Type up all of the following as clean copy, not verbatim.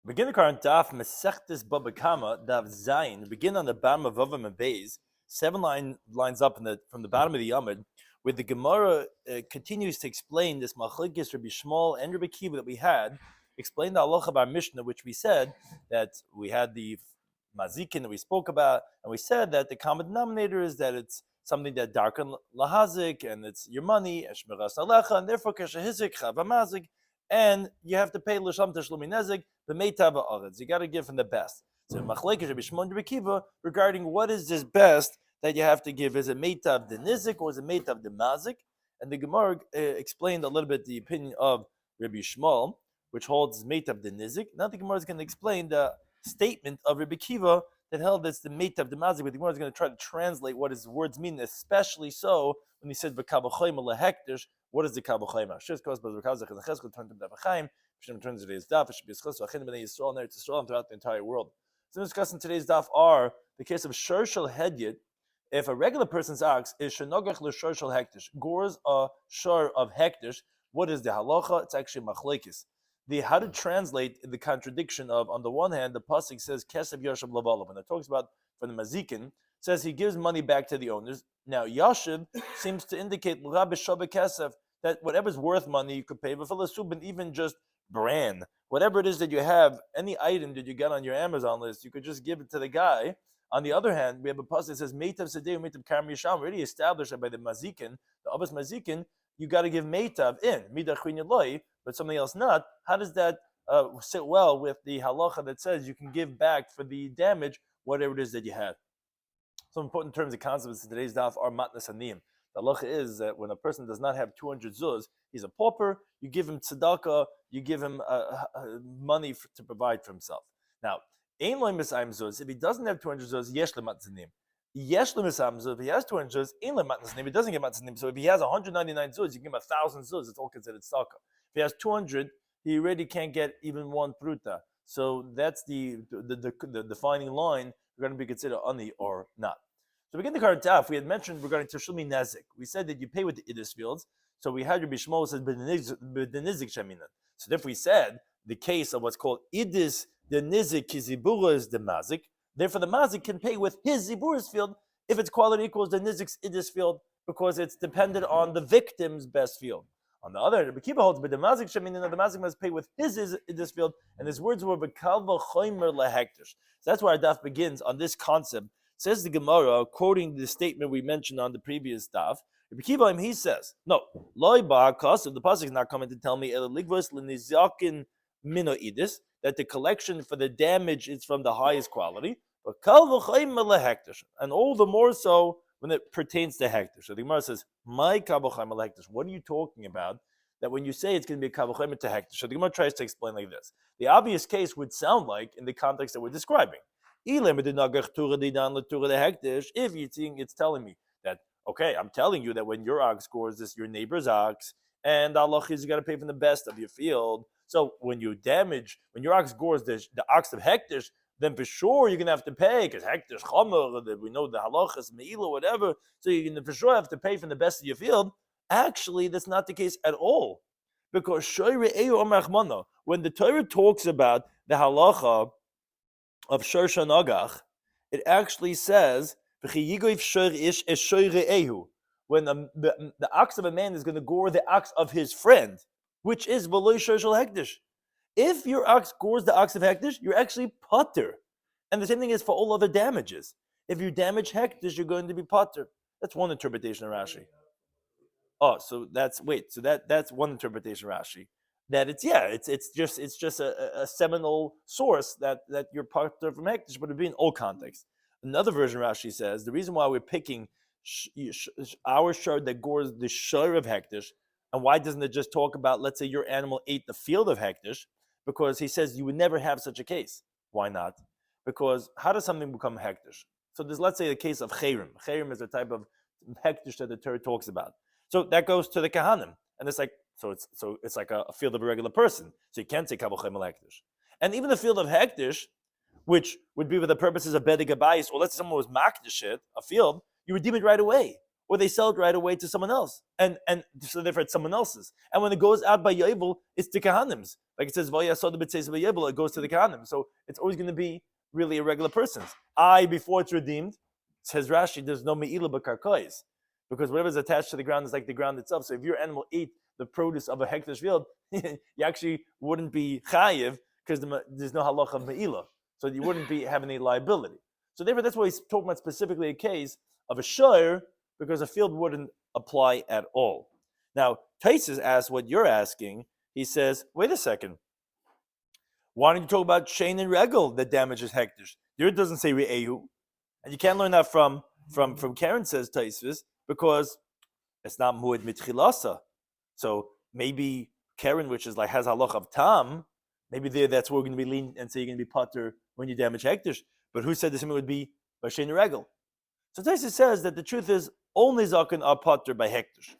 Begin the current Daf Mesechtes Bava Kama Daf Zayin. Begin on the bottom of Vavam and Beis, lines up from the bottom of the Yomid, where the Gemara continues to explain this Machlekes Rabbi Shmuel and Rabbi Kiva that we had. Explain the halacha of our Mishnah, which we said that we had the mazikin that we spoke about, and we said that the common denominator is that it's something that darkan lahazik, and it's your money, and shmiras alecha, and therefore keshahizik chavamazik, and you have to pay l'sham teshlumi nezik the meitav ha'aretz. You got to give from the best. So machlekes Rabbi Shimon and Rabbi Kiva regarding what is this best that you have to give. Is it meitav the nizik or is it meitav the mazik? And the Gemara explained a little bit the opinion of Rabbi Shmuel, which holds meitav the nizik. Now the Gemara is going to explain the statement of Rabbi Kiva that held that's the meitav the mazik. But the Gemara is going to try to translate what his words mean, especially so when he said v'kava choyma lehektish. What is the kava choyma? Shis kos bezrakazach and the cheskel turned to Bava Chaim. Hashem turns today's daf. It should be schus v'achin b'nei Yisrael and Eretz Yisrael and throughout the entire world. So discussing today's daf are the case of shor shel hedyet. If a regular person's ox is shenogach l'shor shel hektish, gores a shor of hektish, what is the halacha? It's actually machlekes. The how to translate the contradiction of, on the one hand, the pasuk says kesev yashav lavalav, and it talks about for the mazikin, says he gives money back to the owners. Now yashiv seems to indicate l'rabbi shabbat kesef, that whatever's worth money you could pay, but even just brand, whatever it is that you have, any item that you get on your Amazon list, you could just give it to the guy. On the other hand, we have a pasuk that says meitav sedeu meitav karam yisham, already established that by the mazikin, the abbas mazikin, you got to give meitav in midachin yaloi, but something else not. How does that sit well with the halacha that says you can give back for the damage whatever it is that you had? Some important terms and concepts in today's daf are matnas aniyim. The halacha is that when a person does not have 200 zuz, he's a pauper, you give him tzedakah, you give him money to provide for himself. Now, ein loy misayim zuz, if he doesn't have 200 zuz, yesh le matzanim. Yesh le misayim zuz, if he has 200 zuz, ein le matzanim, he doesn't get matzanim. So if he has 199 zuz, you give him 1,000 zuz, it's all considered tzedakah. If he has 200, he already can't get even one pruta. So that's the defining line. We're going to be considered ani or not. So begin the current daf. We had mentioned regarding teshlumi nezik. We said that you pay with the idis fields. So we had Rabbi Shmuel says b'denizik sheminan. So therefore we said the case of what's called idis the nizik kizibura is the mazik. Therefore the mazik can pay with his zibura's field if its quality equals the nizik's idis field because it's dependent on the victim's best field. On the other hand, Rabbi Kiva holds, but the mazik sheminan, the mazik must pay with his idis field, and his words were v'kalva choymer lehektish. So that's where our daf begins on this concept. Says the Gemara, quoting the statement we mentioned on the previous daf, Rabbi Kiva, he says, no, loy ba'akas, if the pasuk is not coming to tell me ligvos l'nizakin mino idis, that the collection for the damage is from the highest quality, but kal v'chayim lehektish, and all the more so when it pertains to hektish. So the Gemara says, my kal v'chayim lehektish, what are you talking about? That when you say it's going to be a kal v'chayim to hektish, so the Gemara tries to explain like this. The obvious case would sound like, in the context that we're describing, if you think it's telling me that, okay, I'm telling you that when your ox scores this, your neighbor's ox, and Allah is you got to pay from the best of your field. So when your ox scores the ox of hektish, then for sure you're gonna have to pay because hektish chomer, we know the halachas meila whatever. So you're gonna for sure have to pay from the best of your field. Actually, that's not the case at all, because when the Torah talks about the halacha of shor shanagach, it actually says when the ox of a man is going to gore the ox of his friend, which is v'lo shor shel hektish. If your ox gores the ox of hektish, you're actually pater, and the same thing is for all other damages. If you damage hektish, you're going to be pater. That's one interpretation of Rashi. Oh, so that's one interpretation of Rashi. That it's just a seminal source that you're part of from hektish, but it would be in all contexts. Another version Rashi says the reason why we're picking our shor that gores the shor of hektish, and why doesn't it just talk about, let's say your animal ate the field of hektish, because he says you would never have such a case. Why not? Because how does something become hektish? So there's, let's say, the case of chayrim. Chayrim is a type of hektish that the Torah talks about. So that goes to the kahanim, and it's like. So it's like a field of a regular person. So you can't say kavol chayim hektish. And even the field of hektish, which would be for the purposes of bedig abayis, or let's say someone was makdish it, a field, you redeem it right away. or they sell it right away to someone else, and so therefore it's someone else's. And when it goes out by Yovel, it's to Kahanim. Like it says, it goes to the Kahanim. So it's always going to be really a regular person's. Before it's redeemed, says Rashi, there's no me'ila b'karkois, because whatever's attached to the ground is like the ground itself. So if your animal ate the produce of a hektish field, you actually wouldn't be chayiv because there's no halach of me'ila. So you wouldn't be having any liability. So therefore, that's why he's talking about specifically a case of a shiur, because a field wouldn't apply at all. Now, Taisus asks what you're asking. He says, wait a second. Why don't you talk about shein and regel that damages hektish? Here doesn't say re'ehu. And you can't learn that from Karen, says Taisus, because it's not muad mitchilasa. So maybe Karen, which is like has halach of tam, maybe that's where we're going to be lean and say you're going to be potter when you damage hektish. But who said the same would be by shein and regel? So Taisus says that the truth is only zaken are potter by hektish.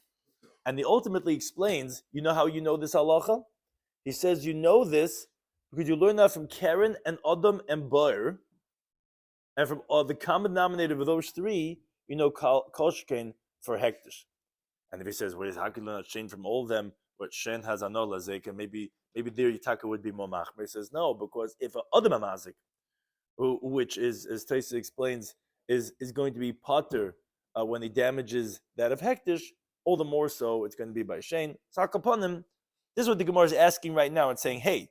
And he ultimately explains, you know how you know this halacha? He says you know this because you learn that from Karen and Adam and Bayer, and from the common denominator of those three, you know kol shkein for hektish. And if he says, well, how can you learn shein from all of them? But shein has anol lazek, and maybe there Yitaka would be more machmer. He says no, because if a Adam amazik, which is, as Taisus explains, is going to be potter when he damages that of hektish, all the more so it's going to be by shein. So this is what the Gemara is asking right now and saying, hey,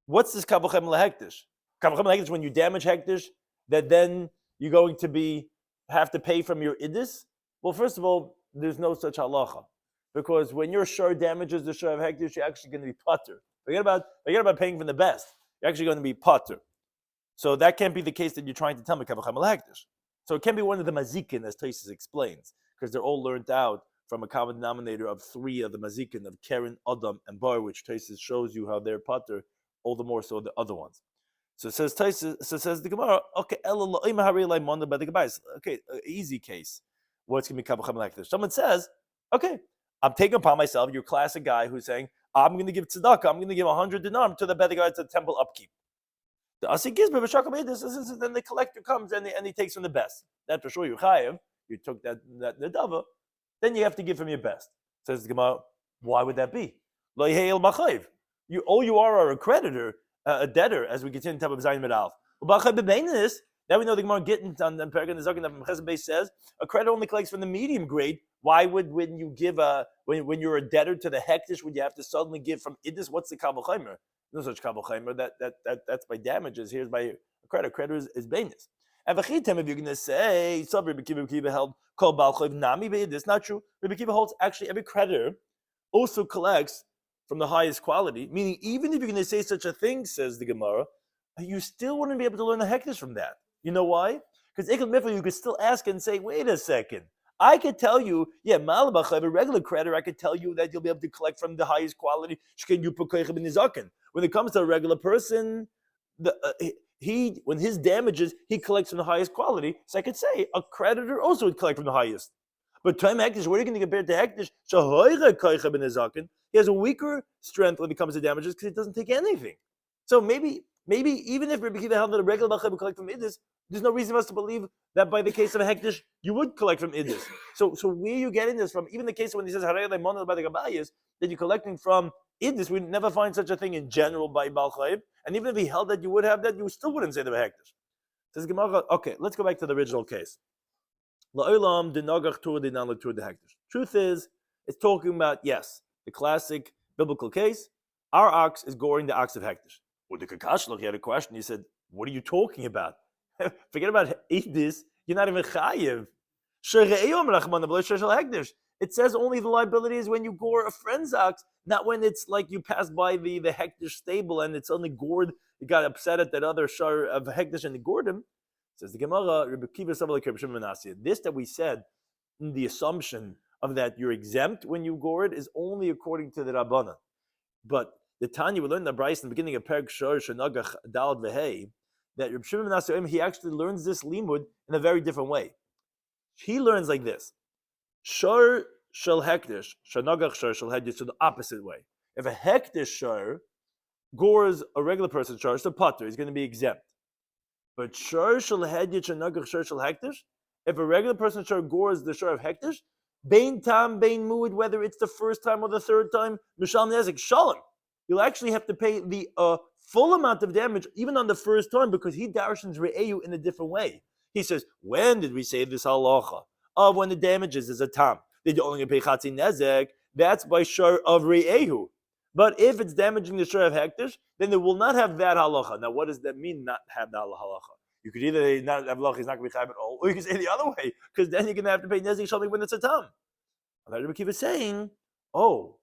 what's this kavachem lehektish? Kavachem lehektish, when you damage hektish, that then you're going to have to pay from your idis? Well, first of all, there's no such halacha, because when your shur damages the shur of hektish, you're actually going to be potter. Forget about paying from the best. You're actually going to be potter. So that can't be the case that you're trying to tell me kavachem lehektish. So it can be one of the mazikin, as Taisus explains, because they're all learned out from a common denominator of three of the mazikin of Karen, Adam, and Bar, which Taisus shows you how they're potter, all the more so the other ones. So it says Taisus, says the Gemara, okay, okay, easy case. What's going to be kavachem lehektish? Someone says, okay, I'm taking upon myself, your classic guy who's saying, I'm going to give tzedakah, I'm going to give 100 dinar to the better guy to the temple upkeep. The Asi gives, but then the collector comes and he takes from the best. That for sure you're chayiv. You took that nedava, then you have to give from your best. Says the Gemara, why would that be? Lo yehei machayiv. All you are a creditor, a debtor, as we continue to have Zayin Medalf. Now we know the Gemara getting on the Perek and the Zaken of Chesed Beis says a creditor only collects from the medium grade. Why would when you give when you're a debtor to the hektish, would you have to suddenly give from idis? What's the kabel chaimer? No such kabel chaimer. That's by damages. Here's by a creditor. Creditor is beinus. And v'chitem, if you're going to say Rabbi Kiva held kol bal chayv nami beidis, not true. Rabbi Kiva holds actually every creditor also collects from the highest quality. Meaning, even if you're going to say such a thing, says the Gemara, you still wouldn't be able to learn the hektish from that. You know why? Because you could still ask and say, wait a second. I could tell you, malabach, a regular creditor, I could tell you that you'll be able to collect from the highest quality. When it comes to a regular person, when his damages, he collects from the highest quality. So I could say a creditor also would collect from the highest. But time hektish, what are you going to compare to hektish? He has a weaker strength when it comes to damages because he doesn't take anything. So maybe even if Rabbi Kiva held that a regular bachar would collect from idis, there's no reason for us to believe that by the case of a hektish, you would collect from idis. So where are you getting this from? Even the case when he says harei le'monah by the gabayis, that you're collecting from idis, we never find such a thing in general by Baal Chayv. And even if he held that you would have that, you still wouldn't say they were hektish. Says Gemara, okay, let's go back to the original case. La'olam denagach tur denan tur de hektish. Truth is, it's talking about, yes, the classic biblical case. Our ox is goring the ox of hektish. Well, the Kakashloch, he had a question. He said, what are you talking about? Forget about idis. You're not even chayiv. It says only the liability is when you gore a friend's ox, not when it's like you pass by the hektish stable and it's only gored. You got upset at that other shar of hektish and you gored him. Says the Gemara, this that we said, in the assumption of that you're exempt when you gore it, is only according to the Rabbanan. But the Tanya, we learned in the Bryce in the beginning of Perek Shor Shenagach Dalad Vehei, that Reb Shimon ben Nassim, he actually learns this limud in a very different way. He learns like this: Shor shel hektish, Shenagach shor shel hektish, so the opposite way. If a hektish shor gores a regular person's shor, so potter, he's going to be exempt. But shor shel hektish, Shenagach shor shel hektish, if a regular person's shor gores the shor of hektish, Bain tam, bain muad, whether it's the first time or the third time, mishal nezik shalom. You'll actually have to pay the full amount of damage even on the first time because he darshans re'eyu in a different way. He says, when did we say this halacha? Of when the damages is a tam. Did you only pay chatzi nezek? That's by shar of re'ehu. But if it's damaging the shar of hektish, then they will not have that halacha. Now, what does that mean, not have that halacha? You could either not have halacha, he's not going to be chayv at all, or you can say the other way, because then you're going to have to pay nezek shalmi when it's a tam. And Rabbi Kiva is saying, oh,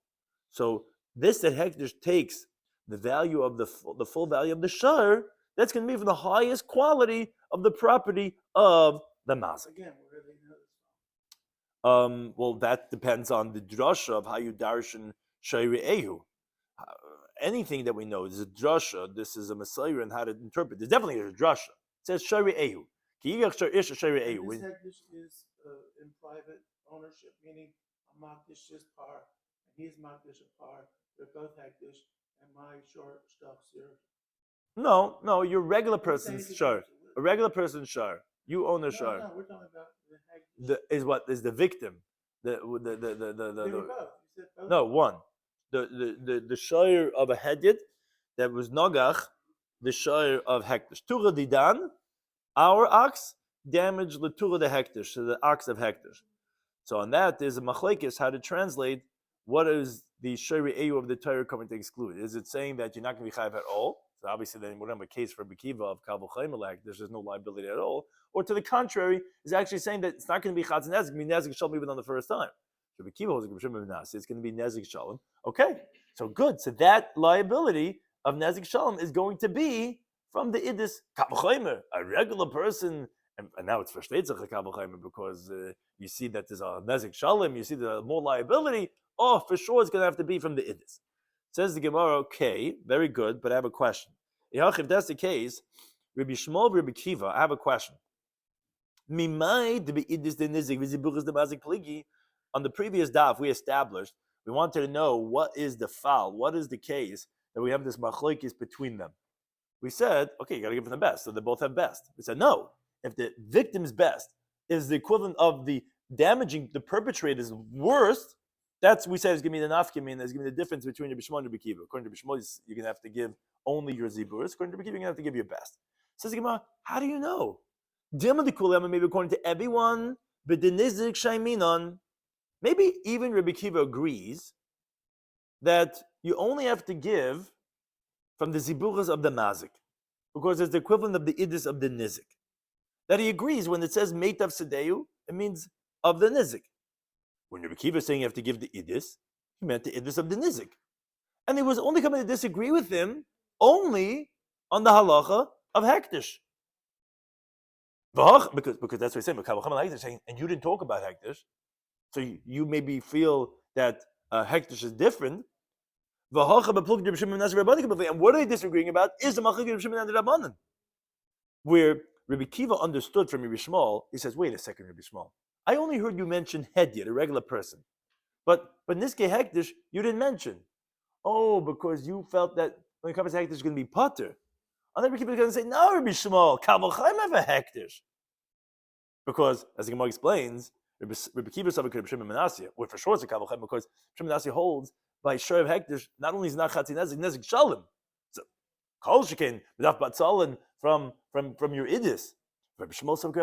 so this that hektish takes the value of the full value of the shar, that's going to be from the highest quality of the property of the mazik. Again, where do they know this? Well, that depends on the drasha of how you darshan shayri ehu. Anything that we know is a drasha. This is a messiah and how to interpret. There's definitely a drasha. It says shayri ehu. This hektish is in private ownership, meaning a makdish is par, and he's makdish a par. They're both hektish, and my short stuff's here. No, you're regular person's shar. A regular person's shar. You own a shar. No, we're talking about the hektish. Is what is the victim? They were both. You said both. No, one. The shire of a hedid that was nogach, the shire of hektish. Tura didan, our ox damaged the tura the hektish, so the ox of hektish. So on that, there's a machlekes how to translate what is the shari eyu of the Torah coming to exclude. Is it saying that you're not going to be chayav at all? So obviously, then we don't have a case for Bekiva of Kabul Chaymelech. There's no liability at all. Or to the contrary, is actually saying that it's not going to be Chatz Nezik, mean Nezik Shalom even on the first time. So Bekiva holds it's going to be Nezik Shalom. Okay, so good. So that liability of Nezik Shalom is going to be from the Iddis Kabul Chaymer, a regular person. And now it's frustrating because you see that there's a Nezik Shalom, you see there's more liability. Oh, for sure it's going to have to be from the Iddis. Says the Gemara, okay, very good, but I have a question. If that's the case, Rabbi Shmuel, Rabbi Kiva, I have a question. On the previous daf, we established, we wanted to know what is the foul, what is the case that we have this machlokes between them. We said, okay, you got to give them the best, so they both have best. We said, no, if the victim's best is the equivalent of the damaging the perpetrator's worst, that's we said is going to be the nafkamin. There's going to be the difference between Rabbi Shmuel and Rabbi Kiva. According to Rabbi Shmuel, you're going to have to give only your ziburis. According to Rabbi Kiva, you're going to have to give your best. Says the Gemara, how do you know? Maybe according to everyone, but the nizik shaiminon. Maybe even Rabbi Kiva agrees that you only have to give from the ziburis of the mazik, because it's the equivalent of the iddis of the nizik. That he agrees when it says meitav sedeu, it means of the nizik. When Rabbi Kiva is saying you have to give the iddis, he meant the iddis of the nizik. And he was only coming to disagree with him only on the halacha of hektish. Because that's what he's saying, and you didn't talk about hektish, so you maybe feel that hektish is different. And what are they disagreeing about is the machlokes Rabbi Shimon and Rabbanan. Where Rabbi Kiva understood from Rabbi Shmuel, he says, wait a second, Rabbi Shmuel. I only heard you mention hedyot, a regular person. But in this case, hektish, you didn't mention. Oh, because you felt that when it comes to hektish, it's going to be potter. And then Rabbi Kiva is going to say, no, Rabbi Shmuel, Kabul Chaim have a hektish. Because, as the Gemara explains, Rabbi Kiva saw Rabbi Shimon Menashe, where for sure it's a Kabul Chaim, because Shimon Menashe holds by shor of hektish, not only is not chatzi nezik shalom. So, kol shekin, b'daf batzalin from your iddis. Rabbi Shmuel said,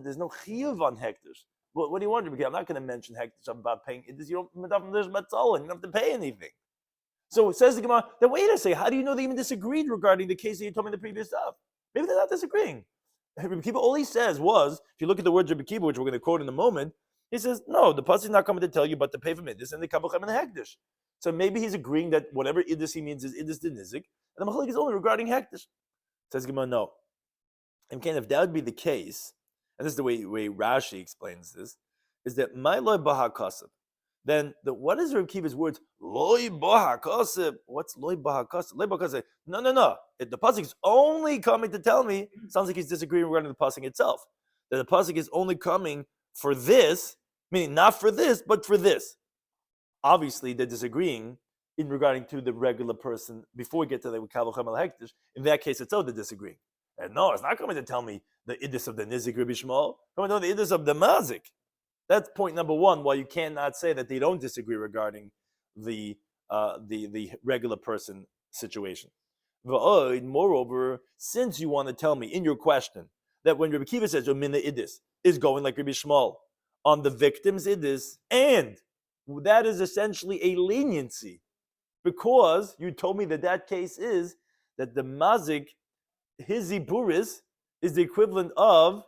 there's no chiyuv on hektish. What do you want? I'm not going to mention hektish about paying iddis. You don't have to pay anything. So it says the Gemara, then wait a second, how do you know they even disagreed regarding the case that you told me in the previous stuff? Maybe they're not disagreeing. Rabbi Kiva, all he says was, if you look at the words Rabbi Kiva, which we're going to quote in a moment, he says, no, the pasuk is not coming to tell you but to pay for iddis and the kabul chaim and the hektish. So maybe he's agreeing that whatever iddis he means is iddis dinizik, and the machlokes is only regarding hektish. Says the Gemara, no. And if that would be the case, and this is the way Rashi explains this, is that my loy baha kaseb. Then what is Rabbi Kiva's words? Loy baha kaseb. What's loy baha kaseb? Loy baha kaseb. No. The pasuk is only coming to tell me. Sounds like he's disagreeing regarding the pasuk itself. That the pasuk is only coming for this, meaning not for this, but for this. Obviously, they're disagreeing in regarding to the regular person. Before we get to the kabul chaim al hektish, in that case itself, they're disagreeing. And no, it's not coming to tell me the iddis of the nizik Rabbi Shmuel. Coming to tell me the iddis of the mazik. That's point number one. Why you cannot say that they don't disagree regarding the regular person situation. Moreover, since you want to tell me in your question that when Rabbi Kiva says Mina Idis is going like Rabbi Shmuel on the victim's Idis, and that is essentially a leniency, because you told me that case is that the mazik, his ziburis, is the equivalent of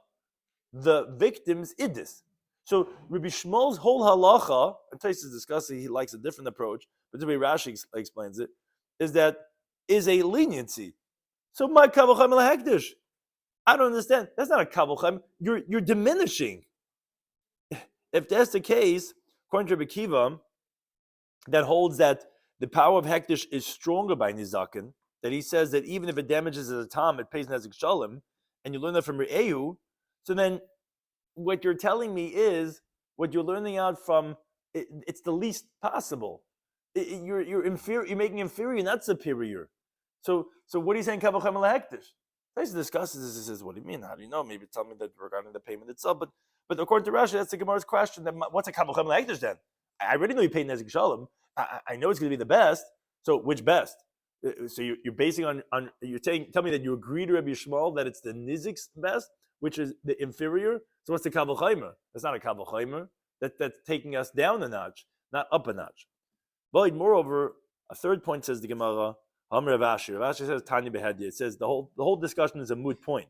the victim's Idis. So Rabbi Shmuel's whole halacha, and Tosfos discussing, he likes a different approach, but the way Rashi explains it, is a leniency. So my kavochem lahekdish. I don't understand. That's not a kavochem. You're diminishing. If that's the case, according to Rabbi Kiva, that holds that the power of hekdish is stronger by nizakin, that he says that even if it damages at a time, it pays nezik shalom, and you learn that from Re'ehu, so then what you're telling me is what you're learning out from. It's the least possible. You're inferior. You're making inferior, not superior. So what are you saying? Kavochem lahekdish. Tosfos discusses this. He says, "What do you mean? How do you know? Maybe tell me that regarding the payment itself." But according to Rashi, that's the Gemara's question. That what's a kavochem lahekdish then? I already know you paid nezik shalom. I know it's going to be the best. So which best? So you're basing on you're saying, tell me that you agree to Rabbi Shmuel that it's the nizik's best, which is the inferior. So what's the kavochem? That's not a kavochem. That's taking us down a notch, not up a notch. But moreover, a third point says the Gemara, Rav Ashi says Tanya Behedi. It says the whole discussion is a moot point,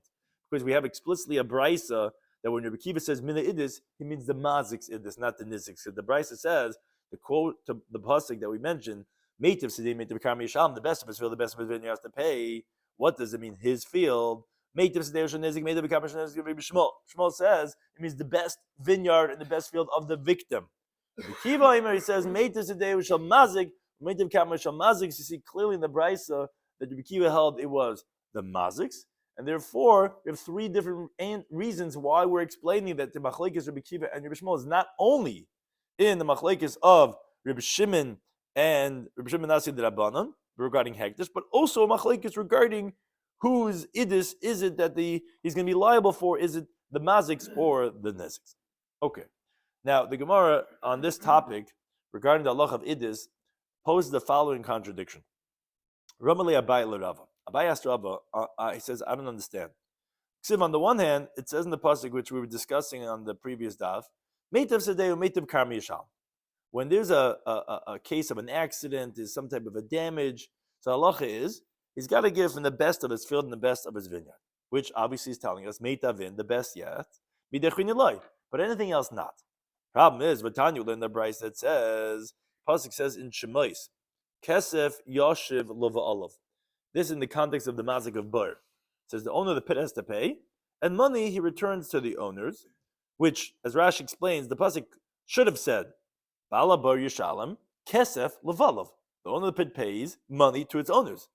because we have explicitly a brisa that when Rabbi Kiva says Mina Idis, he means the Mazik's Idis, not the Nizik's. So the brisa says, the quote to the pasuk that we mentioned, Meitiv Sidei Meitiv Karmi Yisham, the best of his field, the best of his vineyard has to pay. What does it mean? His field. Meitiv Sidei Shonizik, Meitiv Karmi Shonizik, Rabbi Shmuel. Shmuel says it means the best vineyard and the best field of the victim. Rabbi Kiva, he says Meitiv Sidei Shal Mazik, Meitiv Karmi Shal Mazik. You see clearly in the brisa that Rabbi Kiva held it was the Maziks. And therefore, we have three different reasons why we're explaining that the machlekes Rabbi Kiva and Rabbi Shmuel is not only in the machlekes of Rabbi Shimon and Rabbi Shimon Nasi D'Rabbanan regarding hekdesh, but also machlekes regarding whose idis is it that he's going to be liable for? Is it the maziks or the neziks? Okay. Now the Gemara on this topic regarding the halach of idis poses the following contradiction. Ramali Abai l'Rava. Abai asked Rava, he says, I don't understand. Ksiv, on the one hand, it says in the pasuk which we were discussing on the previous daf, Meitav Sedeu, Meitav Karmi Yishal. When there's a case of an accident, there's some type of a damage, so halacha is, he's got to give from the best of his field and the best of his vineyard, which obviously is telling us, Meitavin, the best yet, Midechin Eloi, but anything else not. Problem is, Vatanya in the Bryce that says, pasuk says in Shemais, Kesef Yoshiv Lova Olav. This in the context of the mazik of Bur. It says the owner of the pit has to pay, and money he returns to the owners, which, as Rashi explains, the pasuk should have said, Bala Bar Yishalem, Kesef Levalov. The owner of the pit pays money to its owners.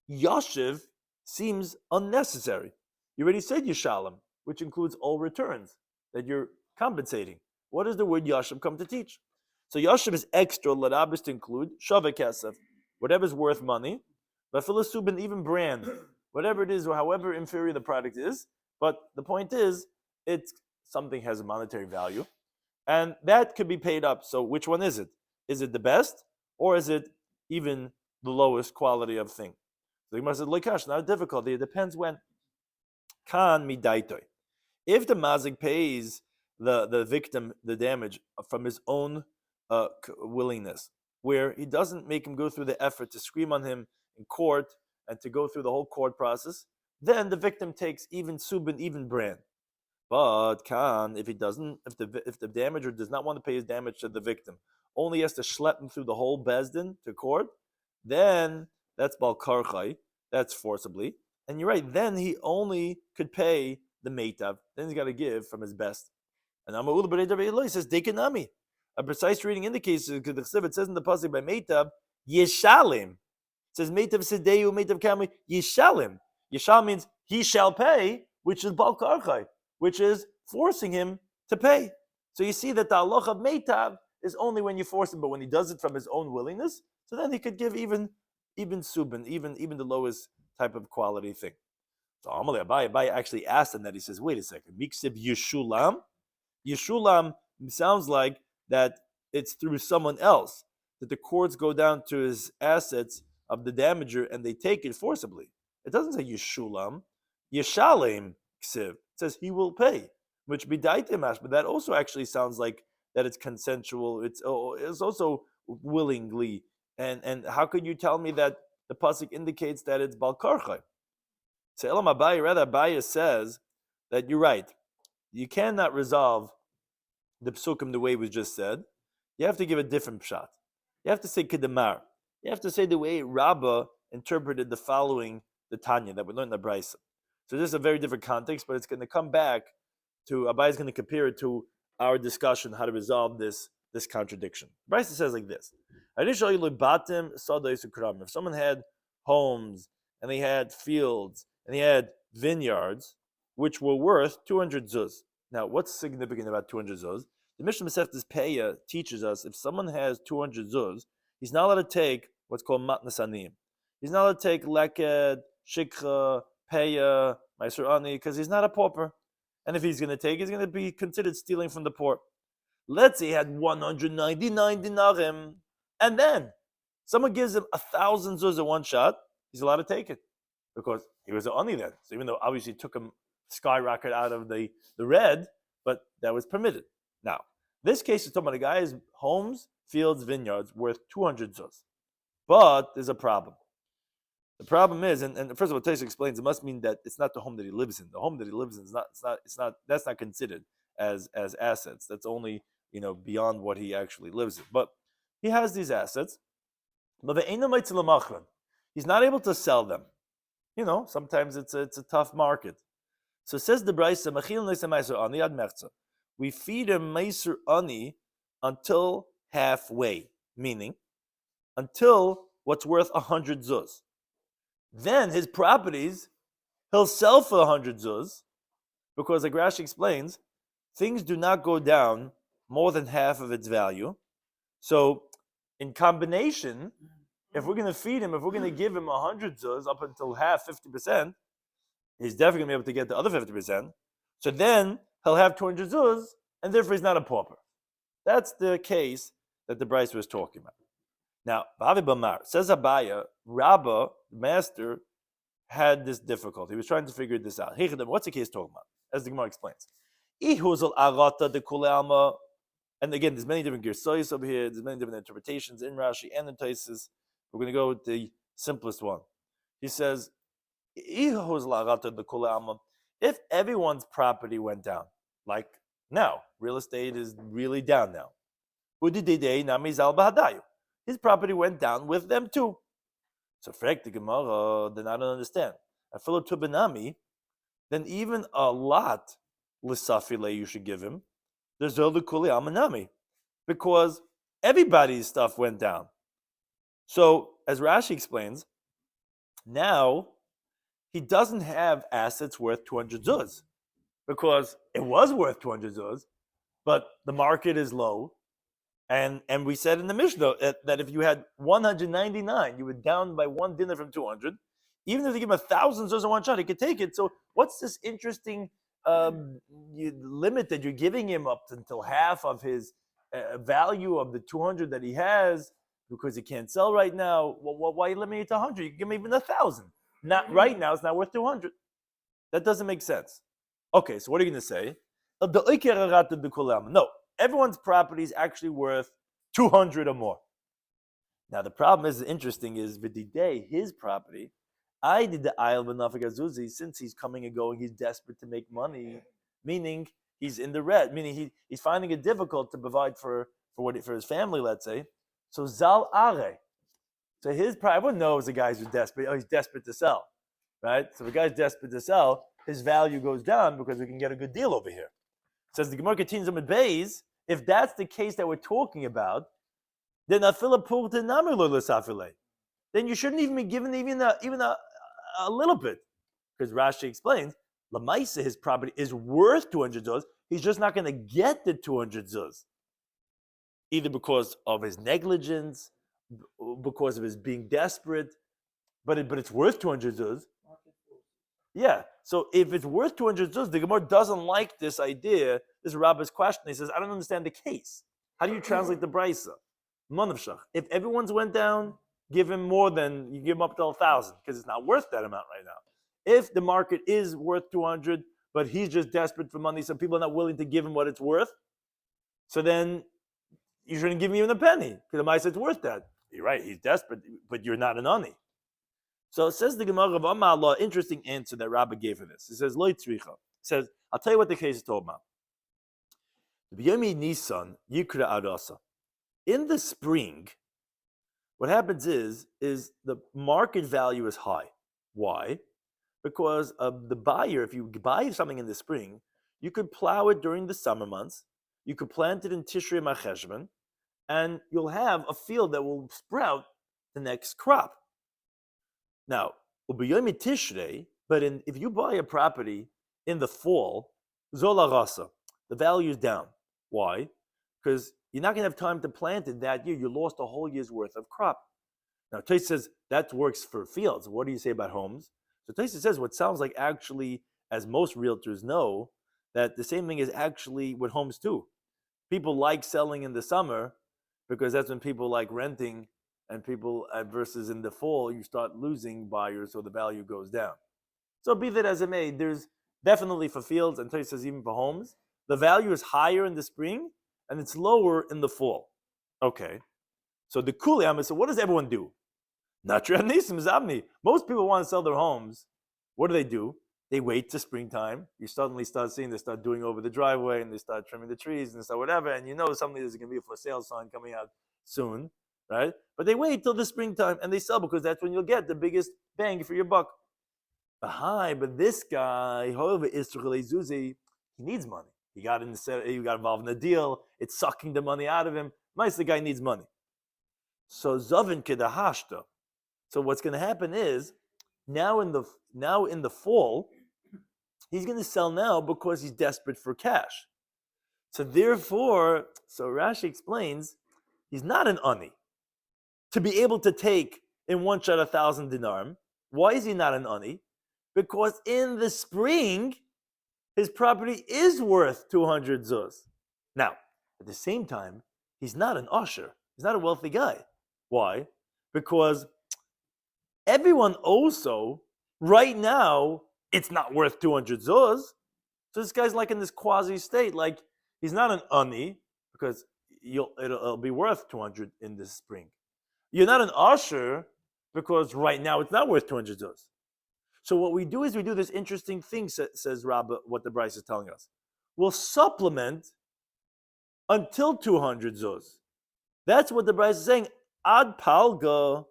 Yashiv seems unnecessary. You already said Yishalem, which includes all returns that you're compensating. What does the word Yashiv come to teach? So Yashiv is extra, Ladabis to include Shaveh Kesef, whatever's worth money, but Philisubin, even brand, whatever it is, or however inferior the product is. But the point is, something has a monetary value, and that could be paid up. So which one is it? Is it the best, or is it even the lowest quality of thing? The Gemara said, "Loikash, not a difficulty. It depends when." Kan midaitoi. If the mazik pays the victim the damage from his own willingness, where he doesn't make him go through the effort to scream on him in court and to go through the whole court process, then the victim takes even subin, even brand. But if he doesn't, if the damager does not want to pay his damage to the victim, only has to schlep him through the whole bezdin to court, then that's bal karchai, that's forcibly. And you're right, then he only could pay the meitav. Then he's got to give from his best. And Amar Ula says dekanami. A precise reading indicates, because it says in the pasuk by meitav yeshalim. It says meitav sedeu, meitav kami yeshalim. Yeshal means he shall pay, which is bal karchai, which is forcing him to pay. So you see that the halach of meitav is only when you force him, but when he does it from his own willingness, so then he could give even subin, even the lowest type of quality thing. So Amalei Abai actually asked him that. He says, wait a second, miksiv yeshulam. Yeshulam It sounds like that it's through someone else, that the courts go down to his assets of the damager and they take it forcibly. It doesn't say Yeshulam, Yeshalem Ksiv. It says he will pay, which Bidaitemash, but that also actually sounds like that it's consensual. It's also willingly. And how could you tell me that the pasuk indicates that it's Balkarchai? So Elam Abaye, rather Abaye says that you're right. You cannot resolve the psukim the way it was just said. You have to give a different pshat. You have to say kedemar. You have to say the way Rabbah interpreted the following, the Tanya that we learned in the Brisa. So this is a very different context, but it's going to come back to, Abai is going to compare it to our discussion how to resolve this contradiction. Brisa says like this. If someone had homes and they had fields and they had vineyards which were worth 200 zuz. Now, what's significant about 200 zuz? The Mishnah Masechtas Peya teaches us if someone has 200 zuz, he's not allowed to take what's called matnas aniyim. He's not allowed to take leked, shikha, peya, meiser ani, because he's not a pauper. And if he's going to take, he's going to be considered stealing from the poor. Let's say he had 199 dinarim, and then someone gives him 1,000 zuz in one shot, he's allowed to take it because he was an ani then. So even though obviously it took him skyrocket out of the red, but that was permitted. Now, this case is talking about a guy's homes, fields, vineyards worth 200 zuz. But there's a problem. The problem is, and first of all, Taisa explains, it must mean that it's not the home that he lives in. The home that he lives in that's not considered as assets. That's only, beyond what he actually lives in. But he has these assets, but he's not able to sell them. Sometimes it's a tough market. So says the Brisa, we feed him meiser ani until halfway, meaning until what's worth 100 zuz. Then his properties he'll sell for 100 zuz, because like Rashi explains, things do not go down more than half of its value. So in combination, if we're going to feed him, if we're going to give him 100 zuz up until half, 50%, he's definitely going to be able to get the other 50%. So then he'll have 200 zuz, and therefore he's not a pauper. That's the case that the Bryce was talking about. Now, Bavi Bamar says Abaya, Rabbah, the master, had this difficulty. He was trying to figure this out. What's the case talking about? As the Gemara explains. And again, there's many different girsayos over here. There's many different interpretations in Rashi and in Taisus. We're going to go with the simplest one. He says, if everyone's property went down, like now, real estate is really down now. His property went down with them too. So frek the Gemara, then I don't understand. Then even a lot l'safile you should give him. There's other kuli amanami, because everybody's stuff went down. So as Rashi explains, now he doesn't have assets worth 200 zuz, because it was worth 200 zuz, but the market is low. And we said in the Mishnah that if you had 199, you were down by one dinner from 200. Even if they give him 1,000 zuz in one shot, he could take it. So what's this interesting limit that you're giving him up until half of his value of the 200 that he has, because he can't sell right now? Well, why limit it to 100? You can give him even 1,000. Not right now, it's not worth 200. That doesn't make sense. Okay, so what are you going to say? No, everyone's property is actually worth 200 or more. Now the problem is, interesting, is Vididei, his property, I did the Ayel B'Nafik Azuzi, since he's coming and going, he's desperate to make money, meaning he's in the red, meaning he's finding it difficult to provide for his family, let's say. So Zal Are. So his private, everyone knows the guys who's desperate. Oh, he's desperate to sell, right? So if the guy's desperate to sell, his value goes down because we can get a good deal over here. Says the Gemara continues on Beis. If that's the case that we're talking about, then then you shouldn't even be given even a little bit, because Rashi explains Lamaisa, his property is worth 200 zuz. He's just not going to get the 200 zuz, either because of his negligence, because of his being desperate, but it's worth 200 zuz. Yeah. So if it's worth 200 zuz, the Gemara doesn't like this idea this Rabbi's question. He says, I don't understand the case. How do you translate the brisa? Manavshach. If everyone's went down, give him more than, you give him up to 1,000 because it's not worth that amount right now. If the market is worth 200, but he's just desperate for money, so people are not willing to give him what it's worth, so then you shouldn't give him even a penny because the mice it's worth that. You're right, he's desperate, but you're not an ani. So it says the Gemara of Allah, interesting answer that Rabbi gave for this. It says, Lo tzricha. It says, I'll tell you what the case is told about. Yomei Nisan Yikra Adasa. In the spring, what happens is the market value is high. Why? Because the buyer, if you buy something in the spring, you could plow it during the summer months, you could plant it in Tishrei Macheshvan, and you'll have a field that will sprout the next crop. Now, Ubiyomi Tishrei, but if you buy a property in the fall, Zola Rasa, the value is down. Why? Because you're not going to have time to plant it that year. You lost a whole year's worth of crop. Now, Tais says that works for fields. What do you say about homes? So Tais says what sounds like actually, as most realtors know, that the same thing is actually with homes too. People like selling in the summer because that's when people like renting, and people versus in the fall, you start losing buyers, so the value goes down. So be that as it may, there's definitely for fields, and Tais says even for homes, the value is higher in the spring and it's lower in the fall. Okay. So the Kuliyam, so what does everyone do? Most people want to sell their homes. What do? They wait to springtime. You suddenly start seeing they start doing over the driveway and they start trimming the trees and stuff, whatever. And you know something there's going to be a for sale sign coming out soon, right? But they wait till the springtime and they sell because that's when you'll get the biggest bang for your buck. But this guy, however, he needs money. He got involved in the deal. It's sucking the money out of him. The guy needs money. So Zavin Kedahashta. So what's going to happen is now in the fall, he's going to sell now because he's desperate for cash. So therefore, Rashi explains, he's not an ani to be able to take in one shot 1,000 dinarim. Why is he not an ani? Because in the spring, his property is worth 200 zuz. Now, at the same time, he's not an usher. He's not a wealthy guy. Why? Because everyone also, right now, it's not worth 200 zuz. So this guy's like in this quasi state, like he's not an ani because it'll be worth 200 in the spring. You're not an usher because right now it's not worth 200 zuz. So what we do is we do this interesting thing, says Rabbi, what the Bryce is telling us. We'll supplement until 200 zuz. That's what the Bryce is saying. Ad palga,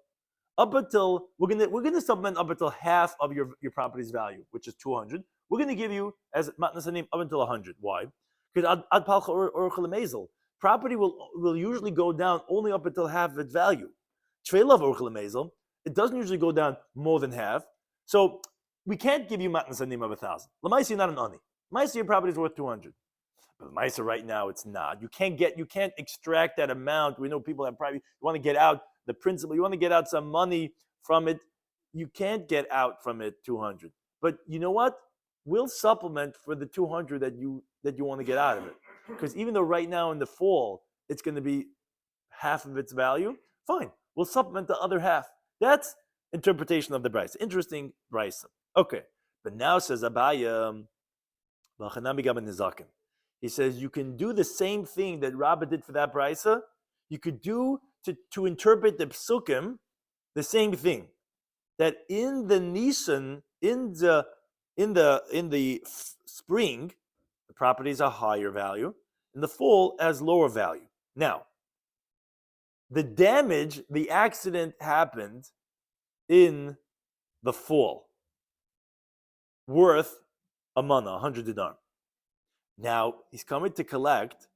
up until we're gonna supplement up until half of your property's value, which is 200. We're gonna give you as matnasanim up until 100. Why? Because ad palga or chalamezel, property will usually go down only up until half of its value. Tveilav or chalamezel, it doesn't usually go down more than half. So we can't give you matnasanim of 1,000. Lamaisi, not an ani. Lamaisi, your property is worth 200. But Lamaisi, right now, it's not. You can't extract that amount. We know people have private. You want to get out the principal. You want to get out some money from it. You can't get out from it 200. But you know what? We'll supplement for the 200 that you want to get out of it. Because even though right now in the fall it's going to be half of its value, fine. We'll supplement the other half. That's interpretation of the Bryce. Interesting Bryce. Okay. But now says Abaya, he says you can do the same thing that Rabbi did for that Bryce. You could do to interpret the psukim the same thing. That in the Nisan, in the spring, the properties are higher value. In the fall, has lower value. Now, the accident happened in the fall, worth a mana, 100 dinar. Now, he's coming to collect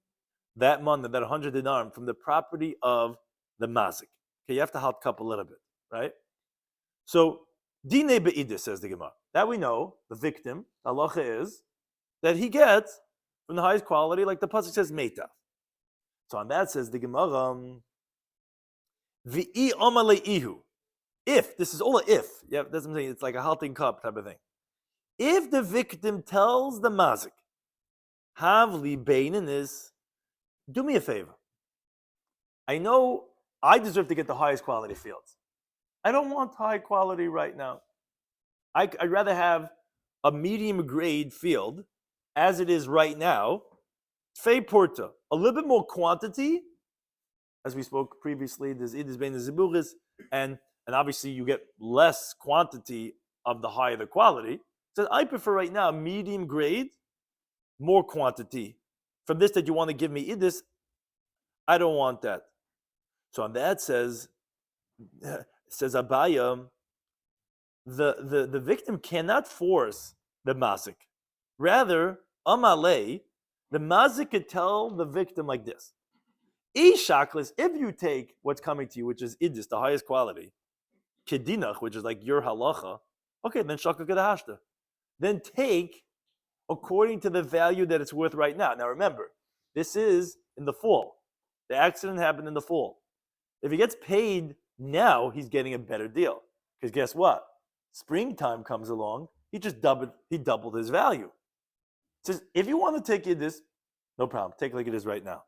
that mana, that 100 dinar, from the property of the mazik. Okay, you have to help cup a little bit, right? So, Dine be'idus, says the Gemara. That we know, the victim, halacha is, that he gets from the highest quality, like the pasuk says, meita. So on that says the Gemara, V'i omale ihu. If, this is all an if, yeah, that's what I'm saying, it's like a halting cup type of thing. If the victim tells the mazik Havli Bainanis, do me a favor. I know I deserve to get the highest quality fields. I don't want high quality right now. I'd rather have a medium grade field as it is right now. Fei Porta, a little bit more quantity, as we spoke previously, there's Idis Bein Ziburis, and obviously you get less quantity of the higher the quality. So I prefer right now medium grade, more quantity. From this that you want to give me Idis, I don't want that. So on that says Abaya, the victim cannot force the mazik. Rather, Amalei, the mazik could tell the victim like this. Ishaklis, if you take what's coming to you, which is idis, the highest quality, kedinach, which is like your halacha, okay, then shaka kedahashta. Then take according to the value that it's worth right now. Now remember, this is in the fall. The accident happened in the fall. If he gets paid now, he's getting a better deal. Because guess what? Springtime comes along, he doubled his value. Says, if you want to take idis, no problem. Take it like it is right now.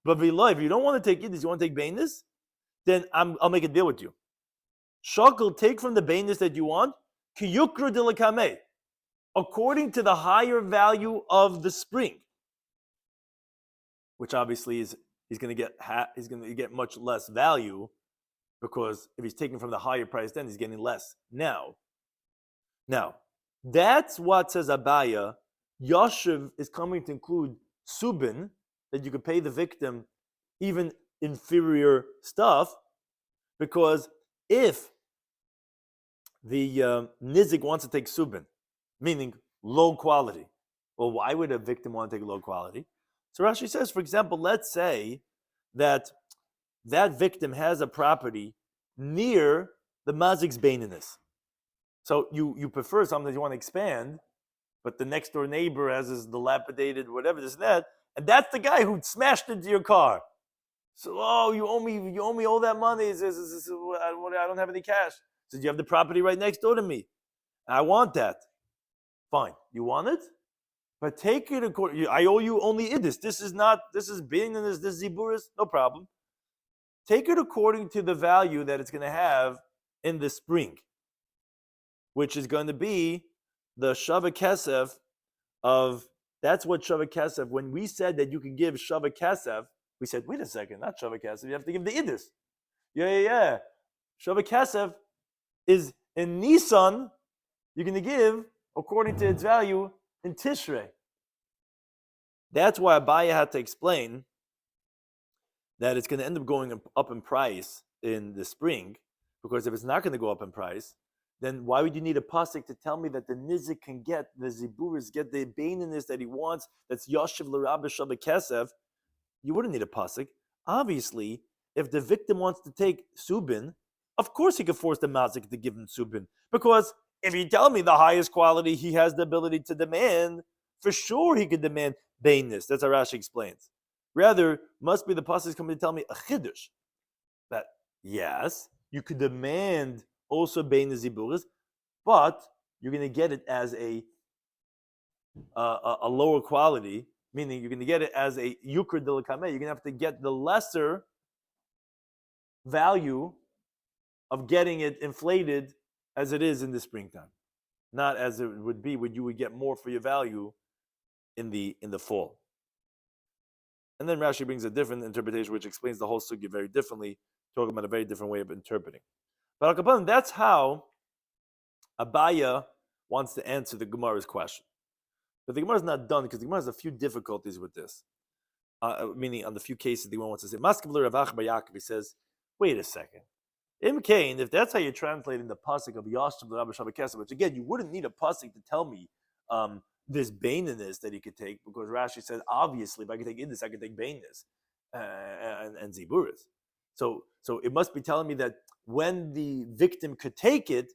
But if you don't want to take idis, you want to take bainis, then I'll make a deal with you. Shakal, take from the bainis that you want, kiyukru dilakame, according to the higher value of the spring, which obviously is he's going to get much less value, because if he's taking from the higher price, then he's getting less now. Now, that's what says Abaya. Yashiv is coming to include subin, that you could pay the victim even inferior stuff, because if the nizik wants to take subin, meaning low quality, well, why would a victim want to take low quality? So Rashi says, for example, let's say that victim has a property near the mazik's baininess. So you prefer something that you want to expand, but the next door neighbor has this dilapidated whatever, this and that, and that's the guy who smashed into your car. So, you owe me all that money. I don't have any cash. So you have the property right next door to me. I want that. Fine. You want it? But take it according. I owe you only idis. This is being in this ziburis. No problem. Take it according to the value that it's going to have in the spring, which is going to be the shava kesef of. That's what shava kesef. When we said that you can give shava kesef, we said, wait a second, not shava kesef. You have to give the idis. Yeah. Shava kesef is in Nisan. You're going to give according to its value in Tishrei. That's why Abaya had to explain that it's going to end up going up in price in the spring, because if it's not going to go up in price, then why would you need a pasuk to tell me that the nizik can get, the ziburis get the baininess that he wants, that's yashiv l'rabba shava kesef? You wouldn't need a pasuk. Obviously, if the victim wants to take subin, of course he could force the mazik to give him subin, because if you tell me the highest quality he has the ability to demand, for sure he could demand bainness. That's how Rashi explains. Rather, must be the pasuk coming to tell me a chiddush, that yes, you could demand also bainness ziburis, but you're going to get it as a lower quality, meaning you're going to get it as a yukr dilakame. You're going to have to get the lesser value of getting it inflated as it is in the springtime, not as it would be when you would get more for your value in the fall. And then Rashi brings a different interpretation, which explains the whole sugya very differently, talking about a very different way of interpreting. But that's how Abaya wants to answer the Gemara's question. But the Gemara is not done, because the Gemara has a few difficulties with this. Meaning, on the few cases the Gemara wants to say, Maskevler Ravach Bayakov, he says, wait a second. Imkain, if that's how you're translating the pasuk of Yashav the Rabbi Shloimy Schwartzberg, which again, you wouldn't need a pasuk to tell me this baininess that he could take, because Rashi says, obviously, if I could take this, I could take baininess and ziburis. So it must be telling me that when the victim could take it,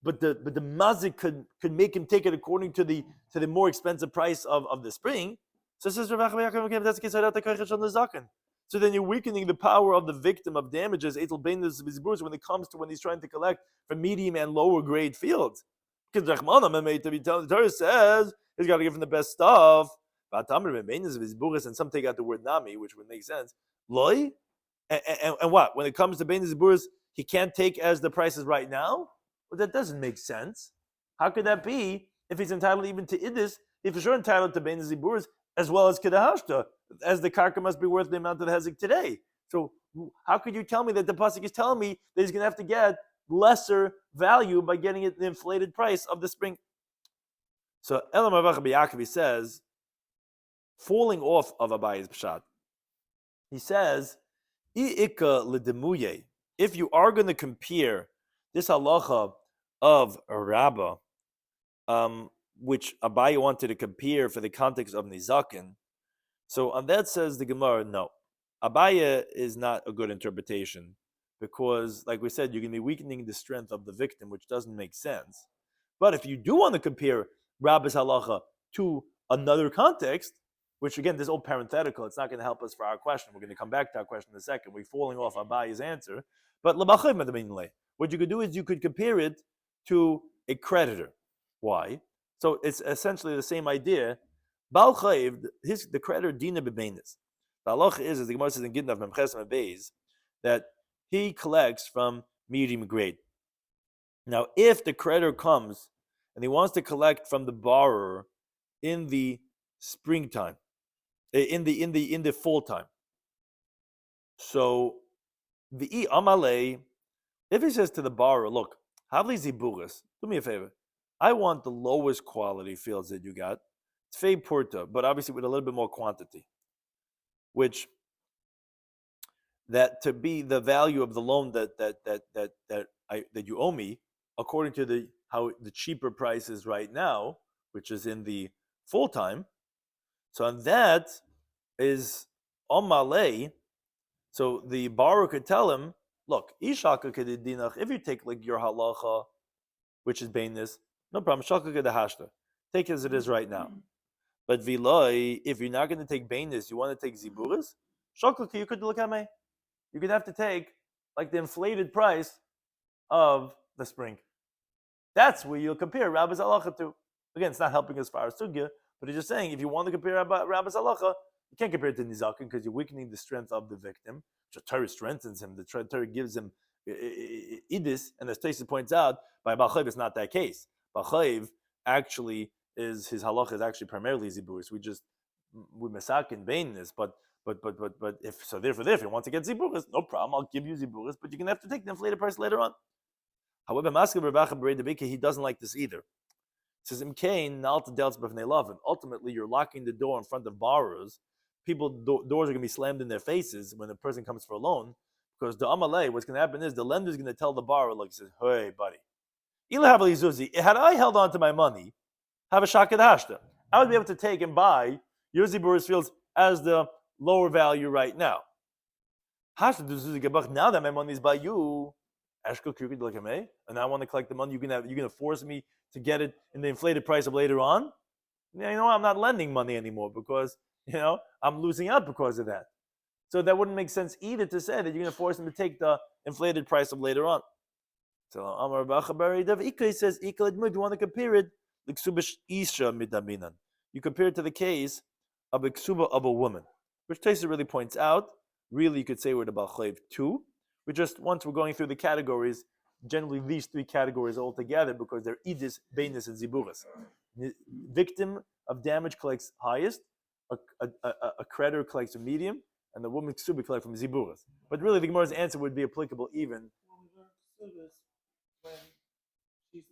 but the mazik could make him take it according to the more expensive price of the spring. So says Rav Yaakov, that's the case. So then you're weakening the power of the victim of damages when it comes to when he's trying to collect from medium and lower grade fields. Because the Torah says he's got to give him the best stuff. And some take out the word nami, which would make sense. Loi? And what? When it comes to Beinas Ziburas, he can't take as the prices right now? Well, that doesn't make sense. How could that be if he's entitled even to Idis, if he's sure entitled to Beinas Ziburas as well as Kedahashta, as the karka must be worth the amount of the hezek today? So how could you tell me that the pasuk is telling me that he's going to have to get lesser value by getting it the inflated price of the spring? So Elam Ravach B'Yaakov says, falling off of Abaye's pshat, he says, if you are going to compare this halacha of Rabbah, which Abaye wanted to compare for the context of Nizakin, so on that says the Gemara, no. Abaye is not a good interpretation because, like we said, you're going to be weakening the strength of the victim, which doesn't make sense. But if you do want to compare Rabbah's halacha to another context, which again, this is all parenthetical, it's not going to help us for our question. We're going to come back to our question in a second. We're falling off Abaye's answer. But what you could do is you could compare it to a creditor. Why? So it's essentially the same idea. Bal Chayiv, the creditor Dina Bebeinis. The halacha is, as the Gemara says in Gittin of Memches Beis, that he collects from medium grade. Now, if the creditor comes and he wants to collect from the borrower in the springtime, in the fall time, so the Amalei, if he says to the borrower, look, Havli Ziburis, do me a favor, I want the lowest quality fields that you got. It's Fei Purta, but obviously with a little bit more quantity, which that to be the value of the loan that you owe me, according to how the cheaper price is right now, which is in the full time. So on that is Omalei. So the borrower could tell him, look, Ishaka kedidinach, if you take like your halacha, which is bainis, no problem, Shaka kedahashta. Take it as it is right now. But viloi, if you're not going to take bainis, you want to take ziburis, Shaka, you could look at me. You're going to have to take like the inflated price of the spring. That's where you'll compare Rabbi's halacha to. Again, it's not helping as far as sugya, but he's just saying if you want to compare Rabbi's halacha, you can't compare it to nizakin because you're weakening the strength of the victim. The Torah strengthens him. The Torah gives him idis, and as Taisa points out, by Ba'chayiv it's not that case. Ba'chayiv actually is his halacha is actually primarily ziburis. We masakin bainis, but if so, therefore, if you want to get ziburis, no problem. I'll give you ziburis, but you're gonna have to take the inflated price later on. However, he doesn't like this either. It says, ultimately, you're locking the door in front of borrowers. Doors are going to be slammed in their faces when a person comes for a loan, because the Amalei, what's going to happen is the lender is going to tell the borrower, like, he says, hey, buddy, had I held on to my money, have a shakad hashta, I would be able to take and buy your ziburis fields as the lower value right now. Now that my money is by you, and I want to collect the money, you're gonna force me to get it in the inflated price of later on. I'm not lending money anymore because I'm losing out because of that. So that wouldn't make sense either to say that you're gonna force him to take the inflated price of later on. So Amar Bachabari Dav Ika says if you want to compare it, you compare it to the case of a ksuba of a woman, which Taisa really points out. Really, you could say we're the Balchayv too. Once we're going through the categories, generally these three categories all together because they're idis, bainis, and ziburas. Victim of damage collects highest, a creditor collects a medium, and the woman ksuba collects from ziburas. But really, the Gemara's answer would be applicable even. When she's